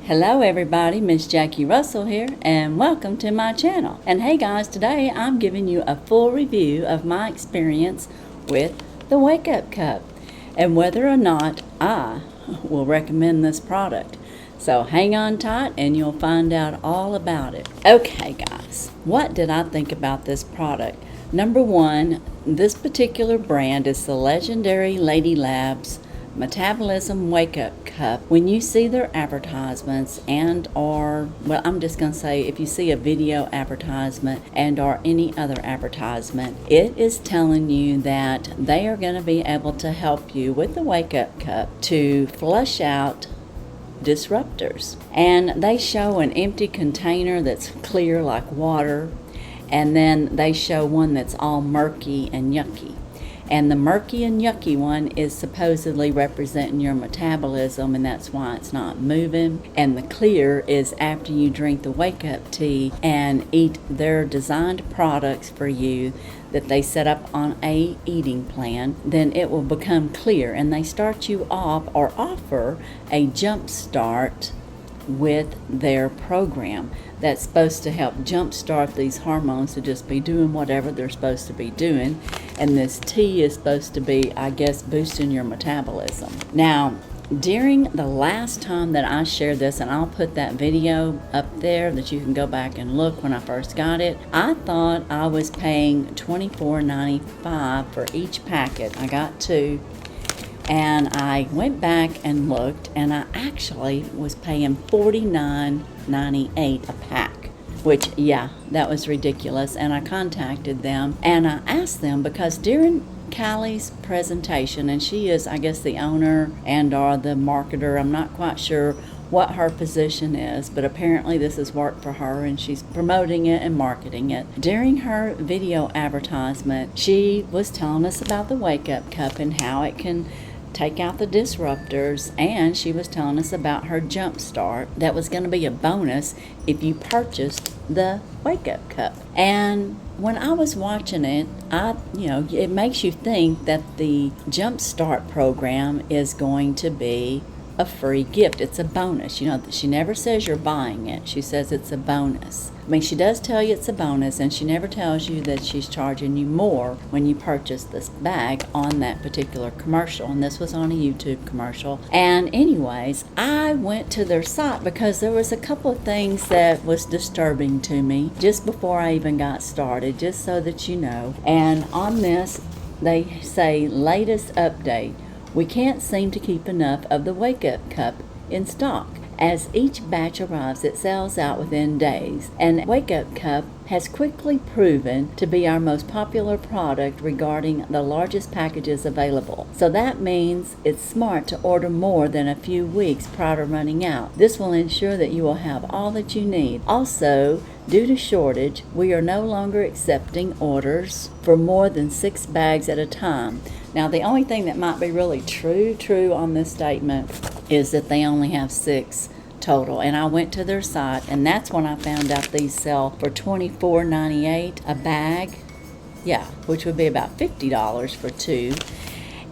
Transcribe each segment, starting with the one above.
Hello everybody, Miss Jackie Russell here, and welcome to my channel. And hey guys, today I'm giving you a full review of my experience with the Wake Up Cup and whether or not I will recommend this product. So hang on tight and you'll find out all about it. Okay guys, what did I think about this product? Number one, this particular brand is the legendary Lady Labs Metabolism Wake Up Cup. When you see their advertisements I'm just going to say if you see a video advertisement or any other advertisement, it is telling you that they are going to be able to help you with the Wake Up Cup to flush out disruptors. And they show an empty container that's clear like water, and then they show one that's all murky and yucky. And the murky and yucky one is supposedly representing your metabolism, and that's why it's not moving. And the clear is after you drink the Wake Up tea and eat their designed products for you that they set up on a eating plan, then it will become clear. And they start you off or offer a jumpstart with their program that's supposed to help jumpstart these hormones to just be doing whatever they're supposed to be doing. And this tea is supposed to be, I guess, boosting your metabolism. Now, during the last time that I shared this, and I'll put that video up there that you can go back and look when I first got it, I thought I was paying $24.95 for each packet. I got two. And I went back and looked, and I actually was paying $49.98 a pack, which, yeah, that was ridiculous. And I contacted them, and I asked them, because during Haylie's presentation, and she is, I guess, the owner or the marketer, I'm not quite sure what her position is, but apparently this has worked for her and she's promoting it and marketing it. During her video advertisement, she was telling us about the Wake Up Cup and how it can take out the disruptors, and she was telling us about her jumpstart that was going to be a bonus if you purchased the Wake Up Cup. And when I was watching it, it makes you think that the jumpstart program is going to be a free gift. It's a bonus. She never says you're buying it. She says it's a bonus. I mean, she does tell you it's a bonus, and she never tells you that she's charging you more when you purchase this bag on that particular commercial. And this was on a YouTube commercial. And anyways, I went to their site because there was a couple of things that was disturbing to me just before I even got started, just so that you know. And on this, they say, latest update. We can't seem to keep enough of the Wake Up Cup in stock. As each batch arrives, it sells out within days, and Wake Up Cup has quickly proven to be our most popular product regarding the largest packages available. So that means it's smart to order more than a few weeks prior to running out. This will ensure that you will have all that you need. Also, due to shortage, we are no longer accepting orders for more than 6 bags at a time. Now, the only thing that might be really true on this statement is that they only have 6 total. And I went to their site, and that's when I found out these sell for $24.98 a bag. Yeah, which would be about $50 for 2.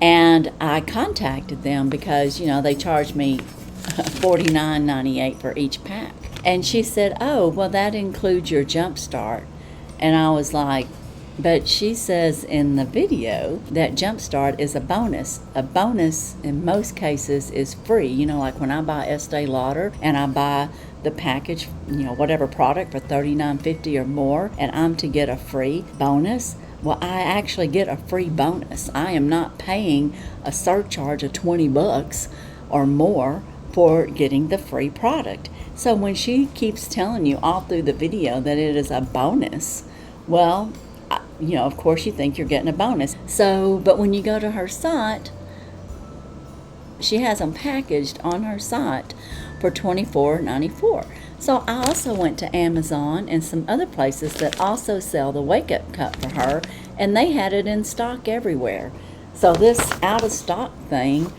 And I contacted them because, they charged me $49.98 for each pack. And she said, oh, well, that includes your Jumpstart. And I was like, but she says in the video that Jumpstart is a bonus. A bonus in most cases is free. Like when I buy Estee Lauder and I buy the package, whatever product for $39.50 or more, and I'm to get a free bonus. Well, I actually get a free bonus. I am not paying a surcharge of $20 or more for getting the free product. So when she keeps telling you all through the video that it is a bonus, well, of course you think you're getting a bonus. But when you go to her site, she has them packaged on her site for $24.94. So I also went to Amazon and some other places that also sell the Wake Up Cup for her, and they had it in stock everywhere. So this out of stock thing,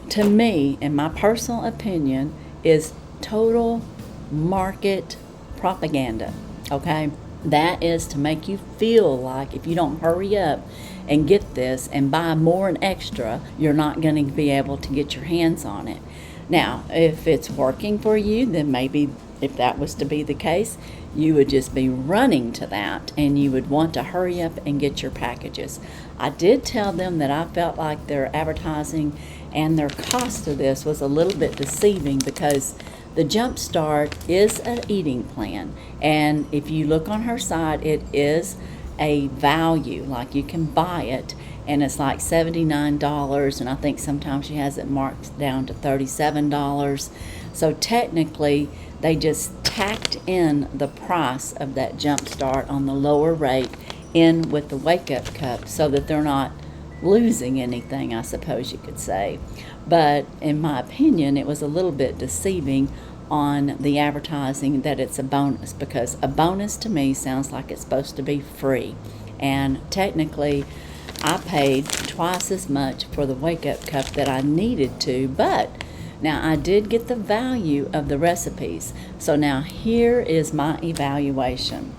to me, in my personal opinion, is total market propaganda, okay? That is to make you feel like if you don't hurry up and get this and buy more and extra, you're not going to be able to get your hands on it. Now, if it's working for you, then maybe if that was to be the case, you would just be running to that and you would want to hurry up and get your packages. I did tell them that I felt like their advertising and their cost of this was a little bit deceiving because the Jumpstart is an eating plan, and if you look on her site, it is a value, like you can buy it, and it's like $79, and I think sometimes she has it marked down to $37. So technically, they just tacked in the price of that Jumpstart on the lower rate in with the Wake Up Cup so that they're not losing anything, I suppose you could say. But in my opinion, it was a little bit deceiving on the advertising that it's a bonus, because a bonus to me sounds like it's supposed to be free. And technically, I paid twice as much for the Wake Up Cup that I needed to, but now I did get the value of the recipes. So now here is my evaluation.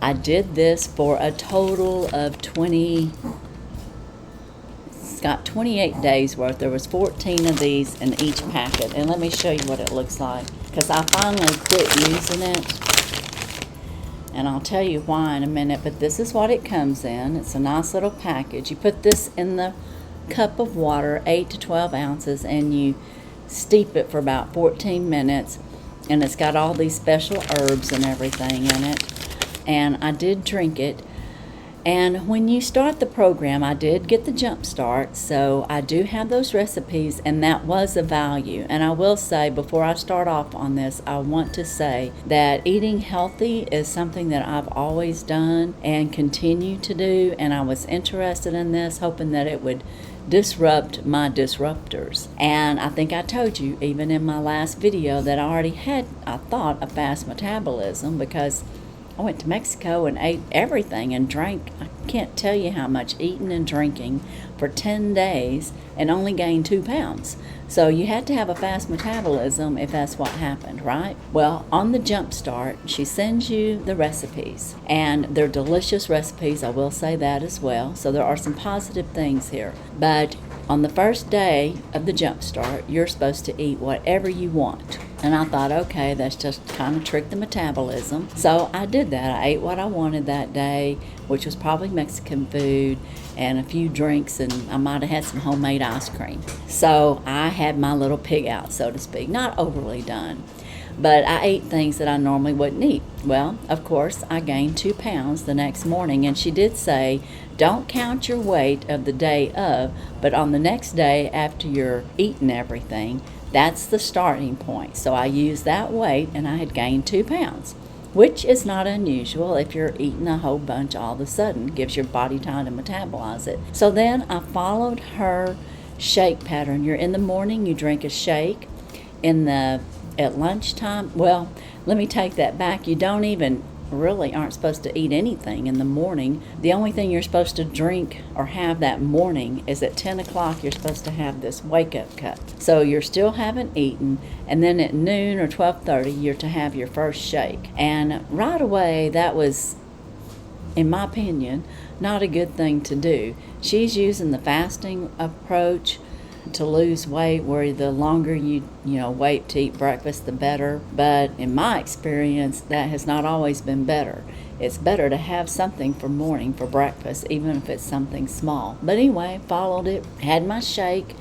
I did this for a total of 28 days worth. There was 14 of these in each packet, and let me show you what it looks like, because I finally quit using it, and I'll tell you why in a minute. But this is what it comes in. It's a nice little package. You put this in the cup of water, 8 to 12 ounces, and you steep it for about 14 minutes, and it's got all these special herbs and everything in it, and I did drink it. And when you start the program, I did get the Jumpstart, so I do have those recipes, and that was a value. And I will say, before I start off on this, I want to say that eating healthy is something that I've always done and continue to do, and I was interested in this, hoping that it would disrupt my disruptors. And I think I told you, even in my last video, that I already had, I thought, a fast metabolism, because I went to Mexico and ate everything and drank, I can't tell you how much, eating and drinking for 10 days and only gained 2 pounds. So you had to have a fast metabolism if that's what happened, right? Well, on the Jumpstart, she sends you the recipes, and they're delicious recipes, I will say that as well. So there are some positive things here. But on the first day of the Jumpstart, you're supposed to eat whatever you want. And I thought, okay, that's just kind of trick the metabolism. So I did that. I ate what I wanted that day, which was probably Mexican food and a few drinks, and I might have had some homemade ice cream. So I had my little pig out, so to speak. Not overly done, but I ate things that I normally wouldn't eat. Well, of course, I gained 2 pounds the next morning, and she did say, don't count your weight of the day of, but on the next day after you're eating everything, that's the starting point. So I used that weight, and I had gained 2 pounds, which is not unusual if you're eating a whole bunch all of a sudden. It gives your body time to metabolize it. So then I followed her shake pattern. You're in the morning, you drink a shake. At lunchtime, well, let me take that back. You don't even aren't supposed to eat anything in the morning. The only thing you're supposed to drink or have that morning is at 10 o'clock you're supposed to have this wake-up cup. So you still haven't eaten, and then at noon or 12:30 you're to have your first shake. And right away, that was, in my opinion, not a good thing to do. She's using the fasting approach to lose weight, where the longer you wait to eat breakfast, the better. But in my experience, that has not always been better. It's better to have something for morning, for breakfast, even if it's something small. But anyway, followed it, had my shake,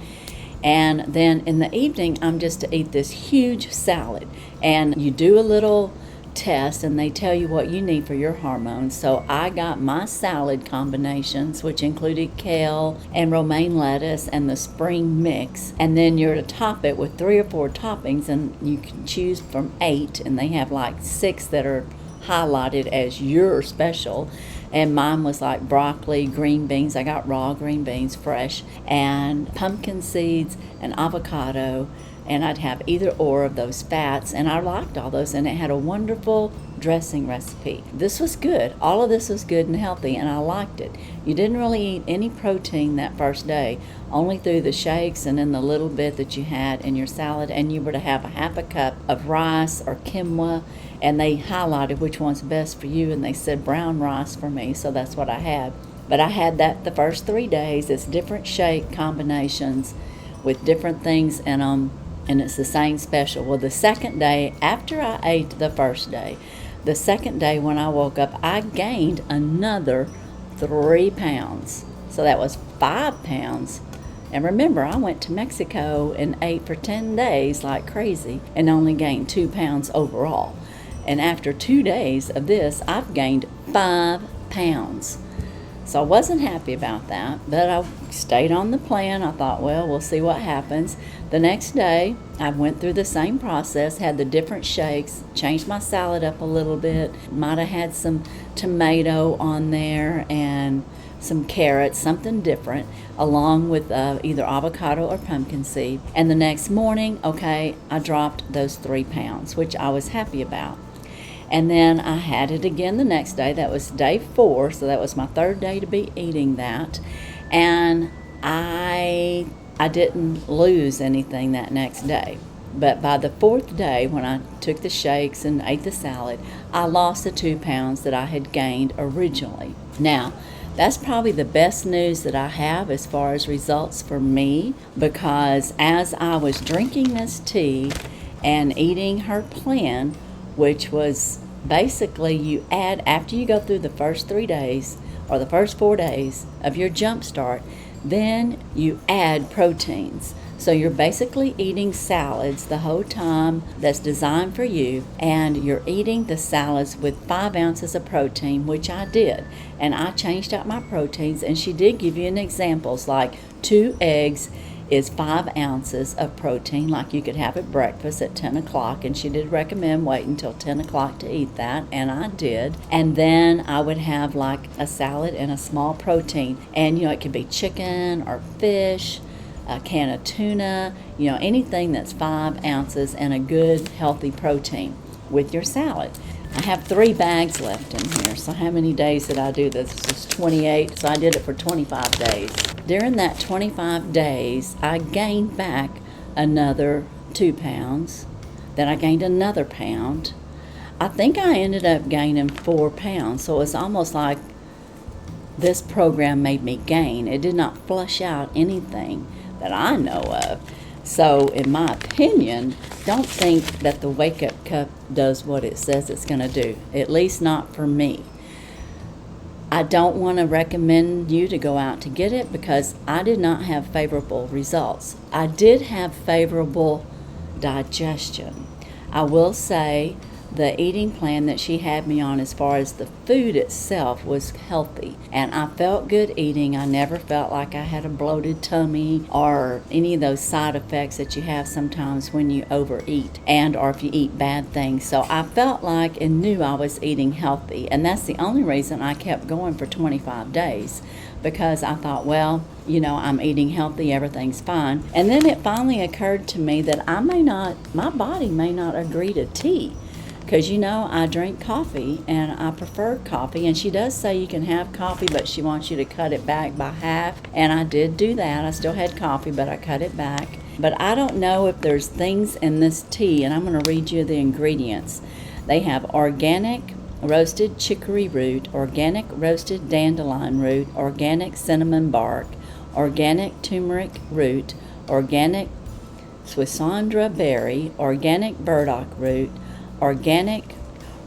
and then in the evening, I'm just to eat this huge salad. And you do a little test, and they tell you what you need for your hormones. So I got my salad combinations, which included kale and romaine lettuce and the spring mix, and then you're to top it with 3 or 4 toppings, and you can choose from 8, and they have like 6 that are highlighted as your special. And mine was like broccoli, green beans. I got raw green beans, fresh, and pumpkin seeds and avocado. And I'd have either or of those fats, and I liked all those, and it had a wonderful dressing recipe. This was good. All of this was good and healthy, and I liked it. You didn't really eat any protein that first day, only through the shakes and then the little bit that you had in your salad, and you were to have a half a cup of rice or quinoa, and they highlighted which one's best for you, and they said brown rice for me, so that's what I had. But I had that the first 3 days. It's different shake combinations with different things in them and it's the same special. Well, the second day, after I ate the first day, the second day when I woke up, I gained another 3 pounds. So that was 5 pounds. And remember, I went to Mexico and ate for 10 days like crazy and only gained 2 pounds overall. And after 2 days of this, I've gained 5 pounds. So I wasn't happy about that, but I stayed on the plan. I thought, well, we'll see what happens. The next day, I went through the same process, had the different shakes, changed my salad up a little bit, might have had some tomato on there and some carrots, something different, along with either avocado or pumpkin seed. And the next morning, okay, I dropped those 3 pounds, which I was happy about. And then I had it again the next day. That was day 4, so that was my 3rd day to be eating that. And I didn't lose anything that next day. But by the 4th day, when I took the shakes and ate the salad, I lost the 2 pounds that I had gained originally. Now, that's probably the best news that I have as far as results for me, because as I was drinking this tea and eating her plan, which was basically you add, after you go through the first 3 days or the first 4 days of your jumpstart, then you add proteins. So you're basically eating salads the whole time that's designed for you, and you're eating the salads with 5 ounces of protein, which I did. And I changed out my proteins, and she did give you an examples like 2 eggs is 5 ounces of protein, like you could have at breakfast at 10 o'clock, and she did recommend waiting until 10 o'clock to eat that, and I did. And then I would have like a salad and a small protein, and it could be chicken or fish, a can of tuna, anything that's 5 ounces and a good healthy protein with your salad. I have 3 bags left in here. So how many days did I do this? This is 28, so I did it for 25 days. During that 25 days, I gained back another 2 pounds. Then I gained another pound. I think I ended up gaining 4 pounds, so it's almost like this program made me gain. It did not flush out anything that I know of. So in my opinion, don't think that the Wake Up Cup does what it says it's going to do, at least not for me. I don't want to recommend you to go out to get it because I did not have favorable results. I did have favorable digestion. I will say the eating plan that she had me on as far as the food itself was healthy, and I felt good eating. I never felt like I had a bloated tummy or any of those side effects that you have sometimes when you overeat and or if you eat bad things. So I felt like and knew I was eating healthy, and that's the only reason I kept going for 25 days, because I thought, well, I'm eating healthy, everything's fine. And then it finally occurred to me that my body may not agree to tea. Because, I drink coffee, and I prefer coffee. And she does say you can have coffee, but she wants you to cut it back by half. And I did do that. I still had coffee, but I cut it back. But I don't know if there's things in this tea, and I'm going to read you the ingredients. They have organic roasted chicory root, organic roasted dandelion root, organic cinnamon bark, organic turmeric root, organic Swissandra berry, organic burdock root, organic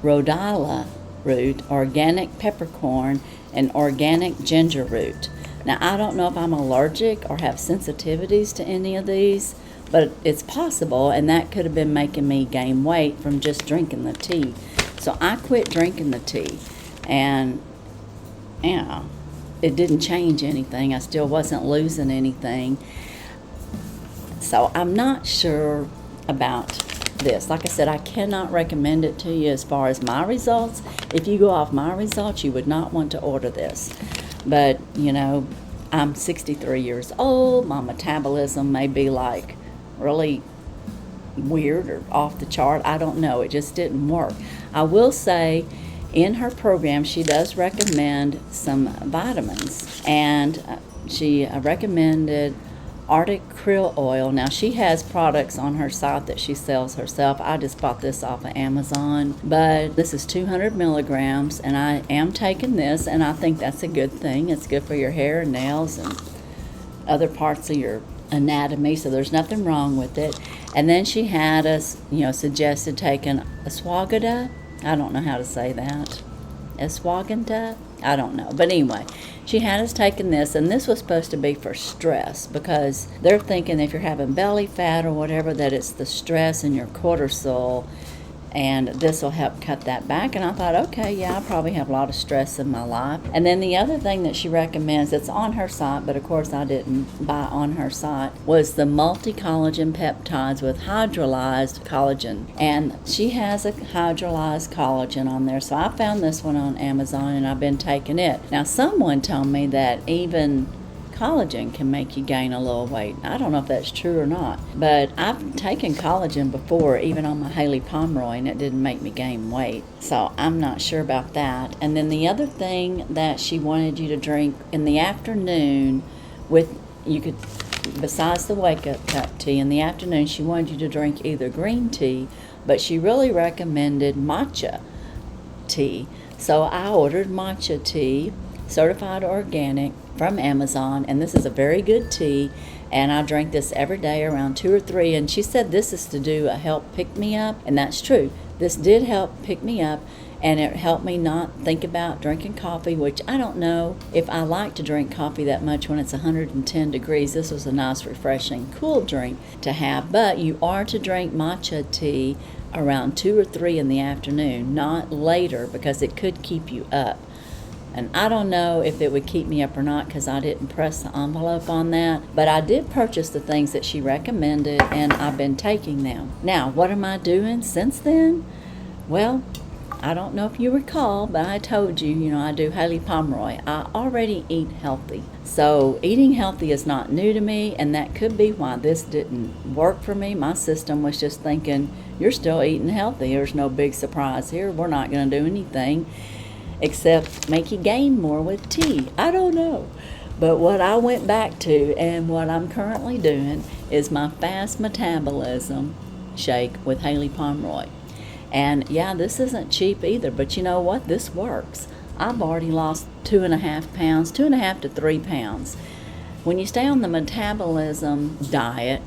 rhodiola root, organic peppercorn, and organic ginger root. Now, I don't know if I'm allergic or have sensitivities to any of these, but it's possible, and that could have been making me gain weight from just drinking the tea. So I quit drinking the tea, and it didn't change anything. I still wasn't losing anything. So I'm not sure about this. Like I said, I cannot recommend it to you as far as my results. If you go off my results, you would not want to order this. But, I'm 63 years old. My metabolism may be like really weird or off the chart. I don't know. It just didn't work. I will say in her program, she does recommend some vitamins, and she recommended Arctic krill oil. Now, she has products on her site that she sells herself. I just bought this off of Amazon, but this is 200 milligrams, and I am taking this, and I think that's a good thing. It's good for your hair and nails and other parts of your anatomy, so there's nothing wrong with it. And then she had us, suggested taking ashwagandha. I don't know how to say that. Ashwagandha? I don't know. But anyway, she had us taking this, and this was supposed to be for stress, because they're thinking if you're having belly fat or whatever, that it's the stress and your cortisol, and this will help cut that back. And I thought, okay, yeah, I probably have a lot of stress in my life. And then the other thing that she recommends, it's on her site, but of course I didn't buy on her site, was the multi-collagen peptides with hydrolyzed collagen. And she has a hydrolyzed collagen on there, so I found this one on Amazon, and I've been taking it. Now, someone told me that even collagen can make you gain a little weight. I don't know if that's true or not, but I've taken collagen before, even on my Haylie Pomroy, and it didn't make me gain weight. So I'm not sure about that. And then the other thing that she wanted you to drink in the afternoon, besides the wake-up cup tea, in the afternoon she wanted you to drink either green tea, but she really recommended matcha tea. So I ordered matcha tea, certified organic, from Amazon, and this is a very good tea, and I drink this every day around 2 or 3, and she said this is to do a help pick me up, and that's true. This did help pick me up, and it helped me not think about drinking coffee, which I don't know if I like to drink coffee that much when it's 110 degrees. This was a nice, refreshing, cool drink to have, but you are to drink matcha tea around 2 or 3 in the afternoon, not later, because it could keep you up. And I don't know if it would keep me up or not, because I didn't press the envelope on that. But I did purchase the things that she recommended, and I've been taking them. Now, what am I doing since then? Well, I don't know if you recall, but I told you, I do Haylie Pomroy. I already eat healthy. So eating healthy is not new to me, and that could be why this didn't work for me. My system was just thinking, you're still eating healthy. There's no big surprise here. We're not going to do anything except make you gain more with tea. I don't know. But what I went back to, and what I'm currently doing, is my fast metabolism shake with Haylie Pomroy. And yeah, this isn't cheap either, but you know what? This works. I've already lost 2.5 pounds, 2.5 to 3 pounds. When you stay on the metabolism diet,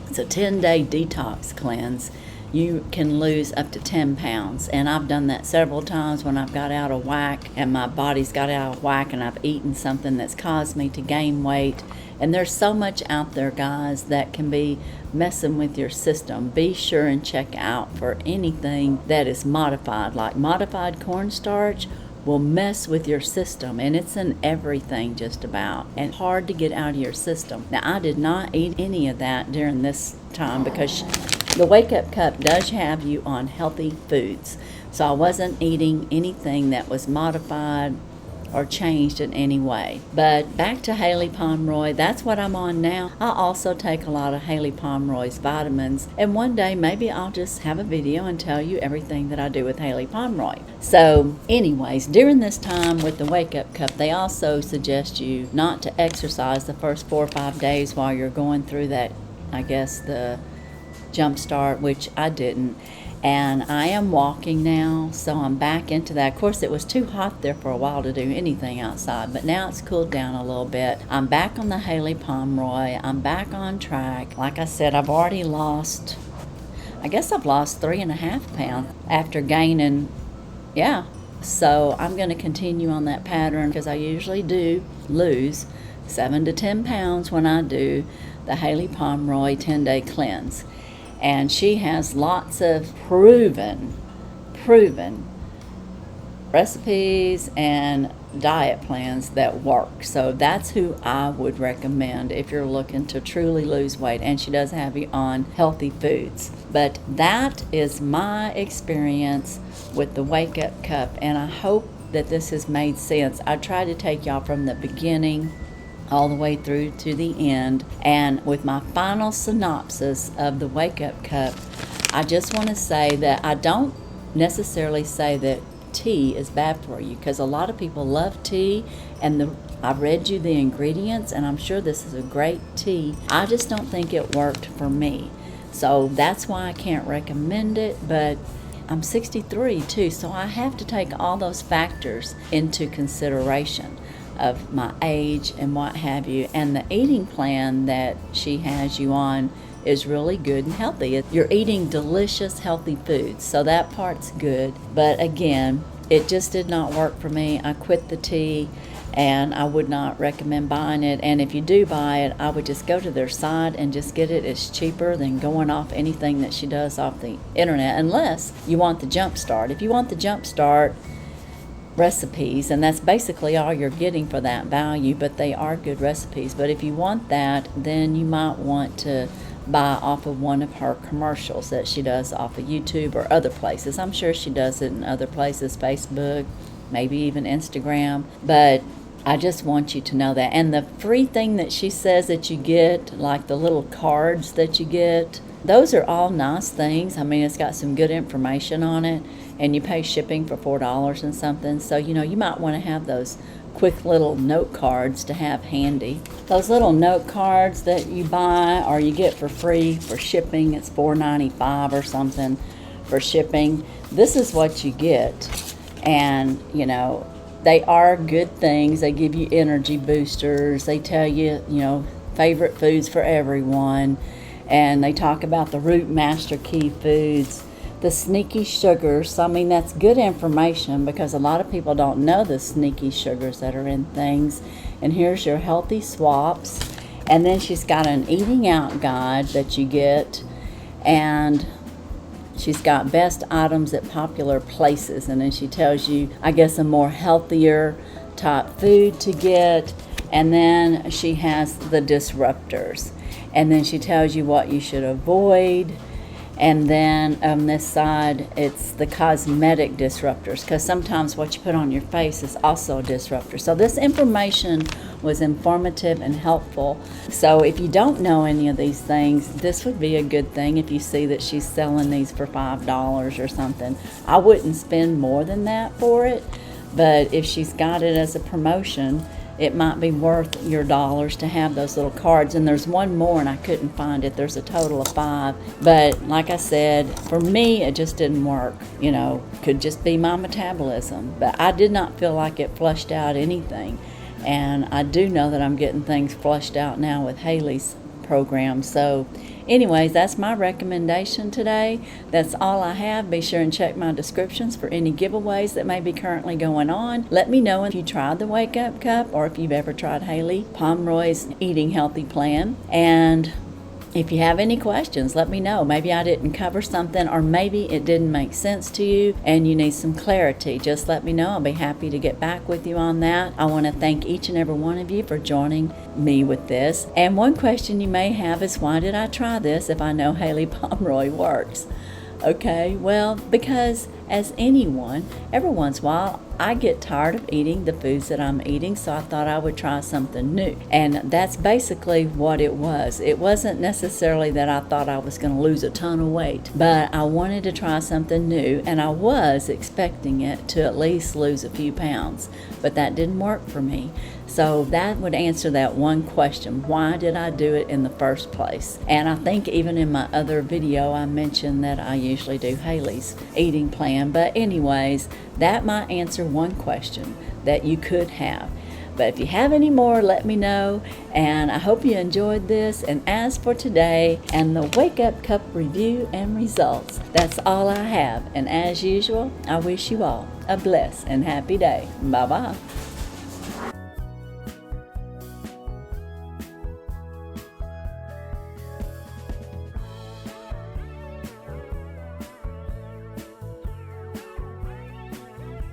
it's a 10-day detox cleanse, you can lose up to 10 pounds. And I've done that several times when I've got out of whack and my body's got out of whack and I've eaten something that's caused me to gain weight. And there's so much out there, guys, that can be messing with your system. Be sure and check out for anything that is modified, like modified cornstarch will mess with your system, and it's in everything just about, and hard to get out of your system. Now, I did not eat any of that during this time because the Wake Up Cup does have you on healthy foods. So I wasn't eating anything that was modified or changed in any way. But back to Haylie Pomroy, that's what I'm on now. I also take a lot of Haylie Pomroy's vitamins, and one day maybe I'll just have a video and tell you everything that I do with Haylie Pomroy. So anyways, during this time with the Wake Up Cup, they also suggest you not to exercise the first 4 or 5 days while you're going through that, I guess, the jumpstart, which I didn't. And I am walking now, so I'm back into that. Of course, it was too hot there for a while to do anything outside, but now it's cooled down a little bit. I'm back on the Haylie Pomroy. I'm back on track. Like I said, I've already lost, I guess I've lost 3.5 pounds after gaining, yeah. So I'm going to continue on that pattern because I usually do lose 7 to 10 pounds when I do the Haylie Pomroy 10-day cleanse. And she has lots of proven recipes and diet plans that work. So that's who I would recommend if you're looking to truly lose weight. And she does have you on healthy foods. But that is my experience with the Wake Up Cup. And I hope that this has made sense. I tried to take y'all from the beginning all the way through to the end. And with my final synopsis of the Wake Up Cup, I just want to say that I don't necessarily say that tea is bad for you, because a lot of people love tea, and I've read you the ingredients, and I'm sure this is a great tea. I just don't think it worked for me. So that's why I can't recommend it, but I'm 63 too, so I have to take all those factors into consideration. of my age and what have you. And the eating plan that she has you on is really good and healthy. You're eating delicious, healthy foods, so that part's good. But again, it just did not work for me. I quit the tea, and I would not recommend buying it. And if you do buy it, I would just go to their site and just get it. It's cheaper than going off anything that she does off the internet, unless you want the jumpstart. If you want the jumpstart recipes, and that's basically all you're getting for that value, but they are good recipes. But if you want that, then you might want to buy off of one of her commercials that she does off of YouTube or other places. I'm sure she does it in other places, Facebook, maybe even Instagram. But I just want you to know that. And the free thing that she says that you get, like the little cards that you get, those are all nice things. I mean, it's got some good information on it, and you pay shipping for $4 and something. So, you might want to have those quick little note cards to have handy. Those little note cards that you buy or you get for free for shipping, it's $4.95 or something for shipping. This is what you get. And, they are good things. They give you energy boosters. They tell you, favorite foods for everyone. And they talk about the root master key foods, the sneaky sugars. I mean, that's good information because a lot of people don't know the sneaky sugars that are in things. And here's your healthy swaps. And then she's got an eating out guide that you get. And she's got best items at popular places. And then she tells you, I guess, a more healthier type food to get. And then she has the disruptors. And then she tells you what you should avoid. And then on this side, it's the cosmetic disruptors, because sometimes what you put on your face is also a disruptor. So this information was informative and helpful. So if you don't know any of these things, this would be a good thing if you see that she's selling these for $5 or something. I wouldn't spend more than that for it, but if she's got it as a promotion, it might be worth your dollars to have those little cards. And there's one more, and I couldn't find it. There's a total of 5. But like I said, for me, it just didn't work. Could just be my metabolism. But I did not feel like it flushed out anything. And I do know that I'm getting things flushed out now with Haylie's program. So anyways, that's my recommendation today. That's all I have. Be sure and check my descriptions for any giveaways that may be currently going on. Let me know if you tried the Wake Up Cup or if you've ever tried Haylie Pomroy's Eating Healthy Plan. And if you have any questions, let me know. Maybe I didn't cover something, or maybe it didn't make sense to you and you need some clarity. Just let me know. I'll be happy to get back with you on that. I want to thank each and every one of you for joining me with this. And one question you may have is, why did I try this if I know Haylie Pomroy works? Okay, well, because as anyone, every once in a while, I get tired of eating the foods that I'm eating, so I thought I would try something new. And that's basically what it was. It wasn't necessarily that I thought I was going to lose a ton of weight, but I wanted to try something new, and I was expecting it to at least lose a few pounds, but that didn't work for me. So that would answer that one question. Why did I do it in the first place? And I think even in my other video, I mentioned that I usually do Haylie's eating plan. But anyways, that might answer one question that you could have. But if you have any more, let me know. And I hope you enjoyed this. And as for today and the Wake Up Cup review and results, that's all I have. And as usual, I wish you all a blessed and happy day. Bye-bye.